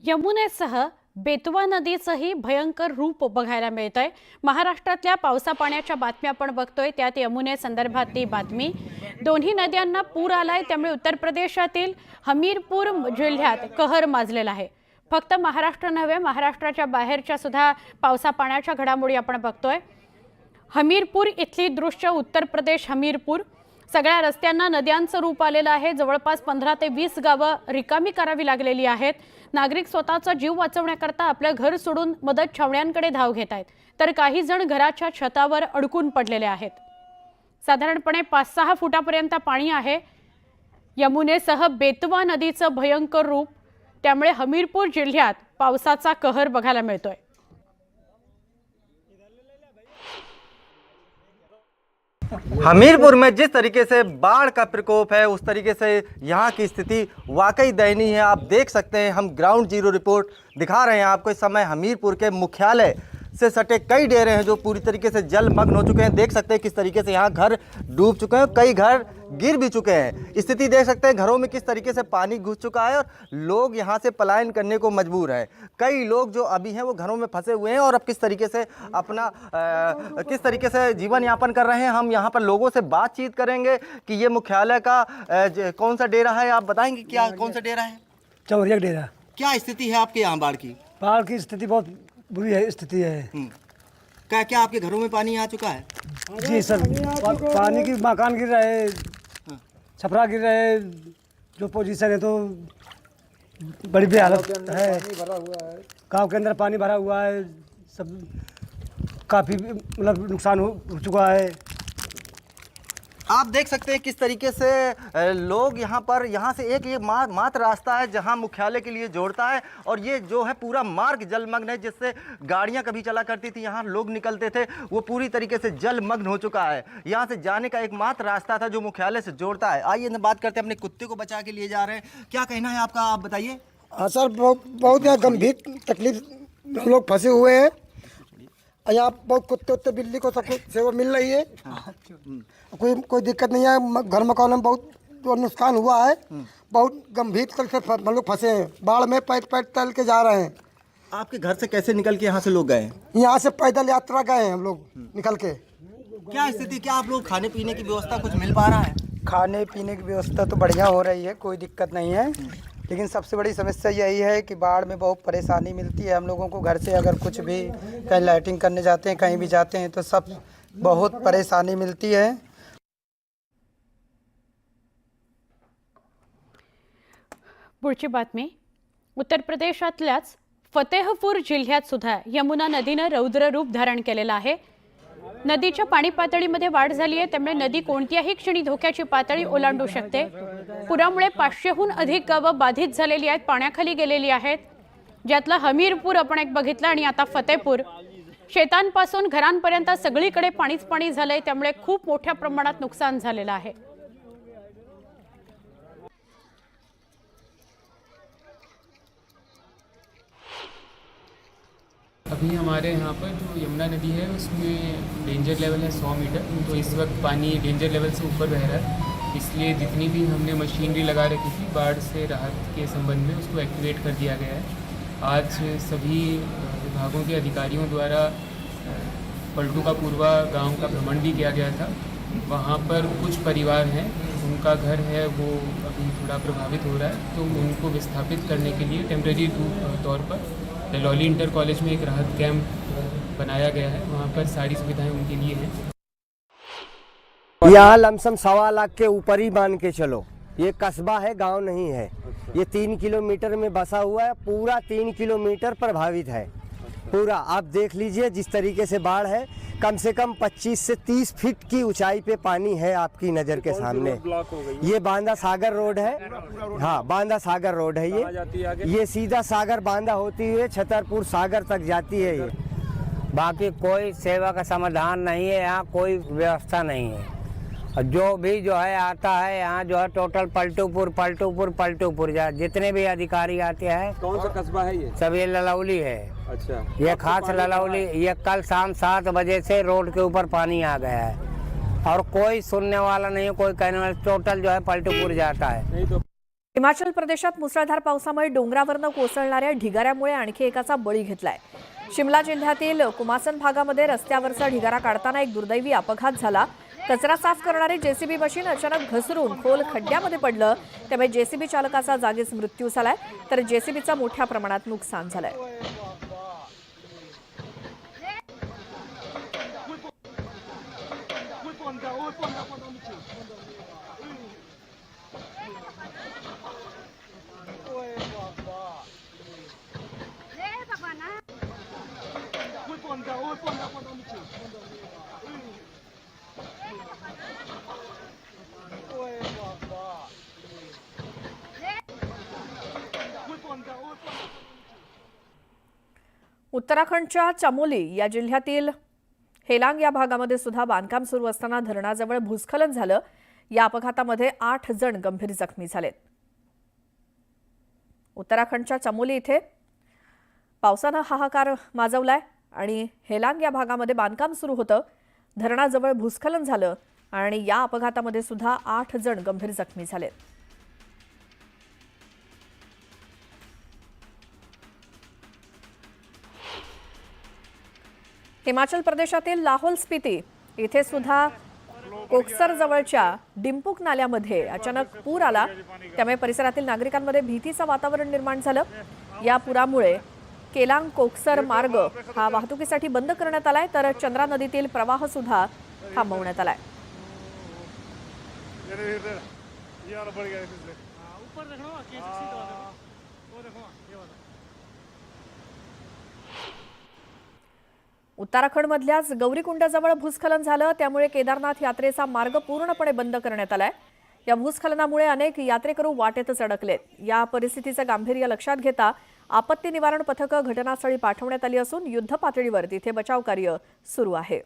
यमुनेसह बेतवा नदीचंही भयंकर रूप बघायला मिळतंय। महाराष्ट्रातल्या पावसा पाण्याच्या बातम्या आपण बघतोय, त्यात यमुनेसंदर्भातली बातमी। दोन्ही नद्यांना पूर आलाय, त्यामुळे उत्तर प्रदेशातील हमीरपूर जिल्ह्यात कहर माजलेला आहे। फक्त महाराष्ट्र नव्हे, महाराष्ट्राच्या बाहेरच्या सुद्धा पावसा पाण्याच्या घडामोडी आपण बघतोय। हमीरपूर इथली दृश्य, उत्तर प्रदेश हमीरपूर। सगळ्या रस्त्यांना नद्यांचं रूप आलेलं आहे। जवळपास 15 ते 20 गावं रिकामी करावी लागलेली आहेत। नागरिक स्वतःचा जीव वाचवण्याकरता आपलं घर सोडून मदत छावण्यांकडे धाव घेत आहेत, तर काही जण घराच्या छतावर अडकून पडलेले आहेत। साधारणपणे 5-6 फुटापर्यंत पाणी आहे। यमुनेसह बेतवा नदीचं भयंकर रूप, त्यामुळे हमीरपूर जिल्ह्यात पावसाचा कहर बघायला मिळतोय। हमीरपुर में जिस तरीके से बाढ़ का प्रकोप है, उस तरीके से यहाँ की स्थिति वाकई दयनीय है। आप देख सकते हैं, हम ग्राउंड जीरो रिपोर्ट दिखा रहे हैं आपको। इस समय हमीरपुर के मुख्यालय से सटे कई डेरे हैं जो पूरी तरीके से जलमग्न हो चुके हैं। देख सकते हैं किस तरीके से यहाँ घर डूब चुके हैं, कई घर गिर भी चुके हैं। स्थिति देख सकते हैं घरों में किस तरीके से पानी घुस चुका है और लोग यहाँ से पलायन करने को मजबूर हैं। कई लोग जो अभी हैं वो घरों में फंसे हुए हैं और अब किस तरीके से अपना किस तरीके से जीवन यापन कर रहे हैं। हम यहाँ पर लोगों से बातचीत करेंगे कि ये मुख्यालय का कौन सा डेरा है, आप बताएंगे क्या कौन सा डेरा है? चौरिया डेरा। क्या स्थिति है आपके यहाँ बाढ़ की? बाढ़ की स्थिति बहुत बुरी है, स्थिति है। क्या क्या आपके घरों में पानी आ चुका है? जी सर, पानी की मकान गिर रहे, छपरा गिर रहे, जो पोजीशन है तो बड़ी बेहालत है। गांव के अंदर पानी भरा हुआ है, सब काफ़ी मतलब नुकसान हो चुका है। आप देख सकते हैं किस तरीके से लोग यहाँ से एक ये मात्र रास्ता है जहाँ मुख्यालय के लिए जोड़ता है, और ये जो है पूरा मार्ग जलमग्न है, जिससे गाड़ियाँ कभी चला करती थी, यहाँ लोग निकलते थे, वो पूरी तरीके से जलमग्न हो चुका है। यहाँ से जाने का एक मात्र रास्ता था जो मुख्यालय से जोड़ता है। आइए बात करते हैं, अपने कुत्ते को बचा के लिए जा रहे हैं। क्या कहना है आपका, आप बताइए। हाँ सर, बहुत गंभीर तकलीफ हम लोग फंसे हुए हैं। यहाँ बहुत कुत्ते उत्ते बिल्ली को सब कुछ सेवा मिल रही है। कोई दिक्कत नहीं है। घर मकान में बहुत जो नुकसान हुआ है, बहुत गंभीर तरह से हम लोग फंसे हैं। बाढ़ में पैर पैर तल के जा रहे हैं। आपके घर से कैसे निकल के यहाँ से लोग गए? यहाँ से पैदल यात्रा गए हैं हम लोग निकल के। क्या स्थिति, क्या आप लोग खाने पीने की व्यवस्था कुछ मिल पा रहा है? खाने पीने की व्यवस्था तो बढ़िया हो रही है, कोई दिक्कत नहीं है, लेकिन सबसे बड़ी समस्या यही है कि बाढ़ में बहुत परेशानी मिलती है हम लोगों को। घर से अगर कुछ भी कहीं लाइटिंग करने जाते हैं, कहीं भी जाते हैं, तो सब बहुत परेशानी मिलती है। पुढची बातमी, उत्तर प्रदेशातल्याच फतेहपूर जिल्ह्यात सुद्धा यमुना नदीनं रौद्र रूप धारण केलेलं आहे। नदीच्या पाणी पातळीमध्ये वाढ झाली आहे, त्यामुळे नदी कोणत्याही क्षणी धोक्याची पातळी ओलांडू शकते। पुरामुळे 500हून अधिक गावं बाधित झालेली आहेत, पाण्याखाली गेलेली आहेत, ज्यातला हमीरपूर आपण एक बघितलं आणि आता फतेहपूर। शेतांपासून घरांपर्यंत सगळीकडे पाणीच पाणी झालंय, त्यामुळे खूप मोठ्या प्रमाणात नुकसान झालेलं आहे। अभी हमारे यहाँ पर जो यमुना नदी है उसमें डेंजर लेवल है 100 मीटर, तो इस वक्त पानी डेंजर लेवल से ऊपर बह रहा है। इसलिए जितनी भी हमने मशीनरी लगा रखी थी बाढ़ से राहत के संबंध में, उसको एक्टिवेट कर दिया गया है। आज सभी विभागों के अधिकारियों द्वारा पलटू का पूर्वा गांव का भ्रमण भी किया गया था। वहाँ पर कुछ परिवार हैं, उनका घर है वो अभी थोड़ा प्रभावित हो रहा है, तो उनको विस्थापित करने के लिए टेम्प्रेरी तौर पर ललौली इंटर कॉलेज में एक राहत कैंप बनाया गया है। वहाँ पर सारी सुविधाएं उनके लिए हैं। यहाँ लमसम 1.25 लाख के ऊपर ही मान के चलो, ये कस्बा है, गांव नहीं है। ये 3 किलोमीटर में बसा हुआ है, पूरा 3 किलोमीटर प्रभावित है पूरा। आप देख लीजिए जिस तरीके से बाढ़ है, कम से कम 25 से 30 फीट की ऊंचाई पे पानी है आपकी नज़र के सामने। ये बांदा सागर रोड है, हाँ बांदा सागर रोड है ये सीधा सागर बांदा होती हुए छतरपुर सागर तक जाती है। ये बाकी कोई सेवा का समाधान नहीं है, यहाँ कोई व्यवस्था नहीं है। और जो भी जो है आता है यहाँ जो है टोटल पलटूपुर जितने भी अधिकारी आते हैं। कौन सा कस्बा है ये? सब ये ललौली है। अच्छा, ये खास ललौली, ये कल शाम 7 बजे से रोड के ऊपर पानी आ गया है और कोई सुनने वाला नहीं है, कोई कहने वाला, टोटल जो है पलटूपुर जाता है। नहीं तो हिमाचल प्रदेशात मुसळधार पावसामुळे डोंगरावरनं कोसळणाऱ्या ढिगाऱ्यामुळे आणखी एकाचा बळी घेतलाय. शिमला जिल्ह्यातील कुमासन भागामध्ये रस्त्यावरचा ढिगारा काढताना एक दुर्दैवी अपघात झाला. कचरा साफ करणारी जेसीबी मशीन अचानक घसरून खोल खड्ड्यामध्ये पडलं. त्यामुळे जेसीबी चालकाचा जागीच मृत्यू झालाय, तर जेसीबीचं मोठ्या प्रमाणात नुकसान झालंय. उत्तराखंडच्या चमोली या जिल्ह्यातील हेलांग या भागामध्ये सुद्धा बांधकाम सुरू असताना धरणाजवळ भूस्खलन झालं. या अपघातामध्ये 8 जण गंभीर जखमी झालेत. उत्तराखंडच्या चमोली इथे पावसानं हाहाकार माजवलाय आणि हेलांग या भागामध्ये बांधकाम सुरू होतं. धरणाजवळ भूस्खलन झालं आणि या अपघातामध्ये सुद्धा 8 जण गंभीर जखमी झालेत. हिमाचल प्रदेशातील लाहौल स्पिती इथे सुद्धा कोकसर जवळच्या डिंपुक नाल्यामध्ये अचानक पूर आला. त्यामुळे परिसरातील नागरिकांमध्ये भीतीचं वातावरण निर्माण झालं. या पुरामुळे केलांग कोकसर मार्ग हा वाहतुकीसाठी बंद करण्यात आलाय, तर चंद्रा नदीतील प्रवाह सुद्धा थांबवण्यात आलाय. उत्तराखंडमधल्याच गौरीकुंडाजवळ भूस्खलन झालं. त्यामुळे केदारनाथ यात्रेचा मार्ग पूर्णपणे बंद करण्यात आलाय. या भूस्खलनामुळे अनेक यात्रेकरू वाटेतच अडकलेत. या परिस्थितीचं गांभीर्य लक्षात घेता आपत्ती निवारण पथकं घटनास्थळी पाठवण्यात आली असून युद्ध पातळीवर तिथे बचाव कार्य सुरू आहे.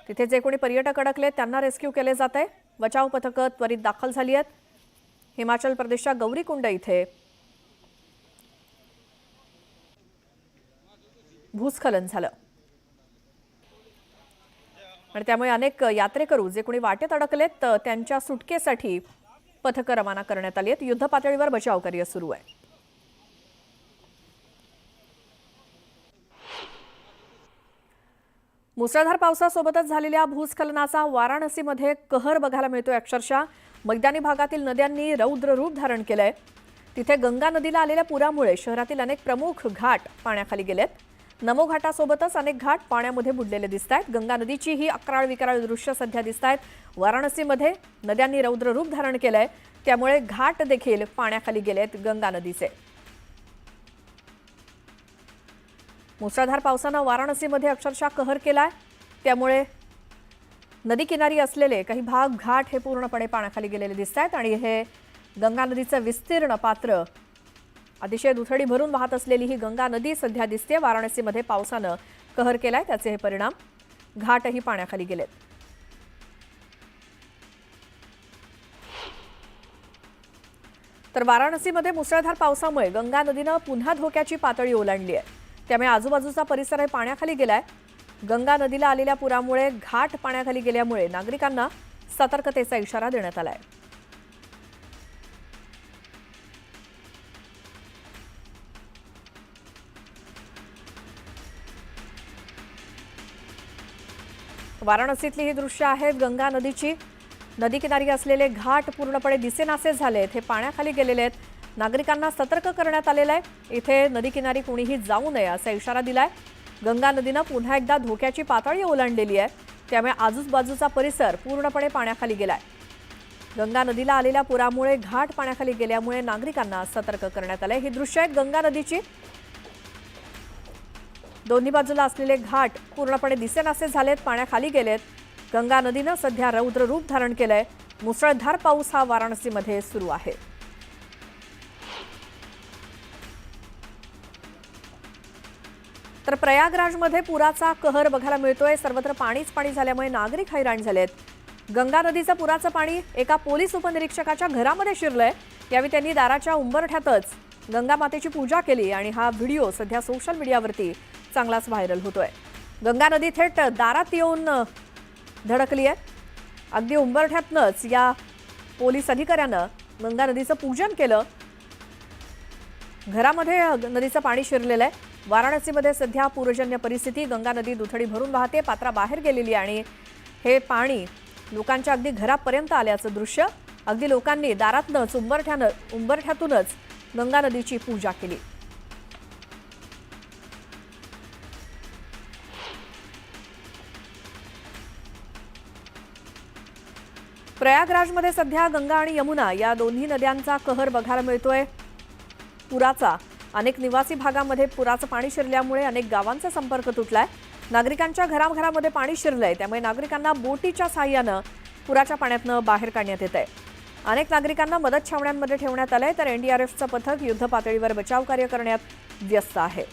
तिथे जे कोणी पर्यटक अडकले त्यांना रेस्क्यू केले जात आहे. बचाव पथकं त्वरित दाखल झाली आहेत. हिमाचल प्रदेशच्या गौरीकुंड इथे भूस्खलन झालं आणि त्यामुळे अनेक यात्रेकरू जे कोणी वाटेत अडकलेत त्यांच्या सुटकेसाठी पथकं रवाना करण्यात आली आहेत. युद्ध पातळीवर बचाव कार्य सुरू आहे. मुसळधार पावसासोबतच झालेल्या भूस्खलनाचा वाराणसीमध्ये कहर बघायला मिळतोय. अक्षरशः मैदानी भागातील नद्यांनी रौद्र रूप धारण केलंय. तिथे गंगा नदीला आलेल्या पुरामुळे शहरातील अनेक प्रमुख घाट पाण्याखाली गेलेत. नमो घाटासोबतच अनेक घाट पाण्यामध्ये बुडलेले दिसत आहेत. गंगा नदीची ही अक्राळ विक्राळ दृश्य सध्या दिसत आहेत. वाराणसीमध्ये नद्यांनी रौद्र रूप धारण केलंय. त्यामुळे घाट देखील पाण्याखाली गेलेत गंगा नदीचे. मुसळधार पावसानं वाराणसीमध्ये अक्षरशः कहर केलाय. त्यामुळे नदी किनारी असलेले काही भाग घाट हे पूर्णपणे पाण्याखाली गेलेले दिसत आहेत आणि हे गंगा नदीचं विस्तीर्ण पात्र अतिशय दुथडी भरून वाहत असलेली ही गंगा नदी सध्या दिसते. वाराणसीमध्ये पावसानं कहर केलाय. त्याचे हे परिणाम घाटही पाण्याखाली गेलेत. तर वाराणसीमध्ये मुसळधार पावसामुळे गंगा नदीनं पुन्हा धोक्याची पातळी ओलांडली आहे. त्यामुळे आजूबाजूचा परिसर पाण्याखाली गेलाय. गंगा नदीला आलेल्या पुरामुळे घाट पाण्याखाली गेल्यामुळे नागरिकांना सतर्कतेचा इशारा देण्यात आलाय. वाराणसीतली ही दृश्य आहेत गंगा नदीची. नदीकिनारी असलेले घाट पूर्णपणे दिसेनासे झालेत. हे पाण्याखाली गेलेले आहेत. नागरिकांना सतर्क करण्यात आलेलं आहे. इथे नदीकिनारी कोणीही जाऊ नये असा इशारा दिलाय. गंगा नदीनं पुन्हा एकदा धोक्याची पातळी ओलांडलेली आहे. त्यामुळे आजूबाजूचा परिसर पूर्णपणे पाण्याखाली गेलाय. गंगा नदीला आलेल्या पुरामुळे घाट पाण्याखाली गेल्यामुळे नागरिकांना सतर्क करण्यात आलंय. ही दृश्य आहेत गंगा नदीची. दोन्ही बाजूला असलेले घाट पूर्णपणे दिसेनासे झालेत, पाण्याखाली गेलेत. गंगा नदीनं सध्या रौद्र रूप धारण केलंय. मुसळधार पाऊस हा वाराणसीमध्ये सुरू आहे. तर प्रयागराजमध्ये पुराचा कहर बघायला मिळतोय. सर्वत्र पाणीच पाणी झाल्यामुळे नागरिक हैराण झालेत. गंगा नदीचं पुराचं पाणी एका पोलीस उपनिरीक्षकाच्या घरामध्ये शिरलंय. यावेळी त्यांनी दाराच्या उंबरठ्यातच गंगा मातेची पूजा केली आणि हा व्हिडिओ सध्या सोशल मीडियावरती चांगलाच व्हायरल होतोय. गंगा नदी थेट दारात येऊन धडकली आहे. अगदी उंबरठ्यातनंच या पोलीस अधिकाऱ्यानं गंगा नदीचं पूजन केलं. घरामध्ये नदीचं पाणी शिरलेलं आहे. वाराणसीमध्ये सध्या पूरजन्य परिस्थिती. गंगा नदी दुथडी भरून वाहते, पात्राबाहेर गेलेली आणि हे पाणी लोकांच्या अगदी घरापर्यंत आल्याचं दृश्य. अगदी लोकांनी दारातनंच उंबरठ्यातूनच गंगा नदीची पूजा केली. प्रयागराजमध्ये सध्या गंगा आणि यमुना या दोन्ही नद्यांचा कहर बघायला मिळतोय. पुराचा अनेक निवासी भागामध्ये पुराचं पाणी शिरल्यामुळे अनेक गावांचा संपर्क तुटलाय. नागरिकांच्या घराघरामध्ये पाणी शिरलंय, त्यामुळे नागरिकांना बोटीच्या साहाय्यानं पुराच्या पाण्यातनं बाहेर काढण्यात येत आहे. अनेक नागरिकांना मदत छावण्यांमध्ये ठेवण्यात आलंय, तर एनडीआरएफचं पथक युद्धपातळीवर बचाव कार्य करण्यात व्यस्त आहे.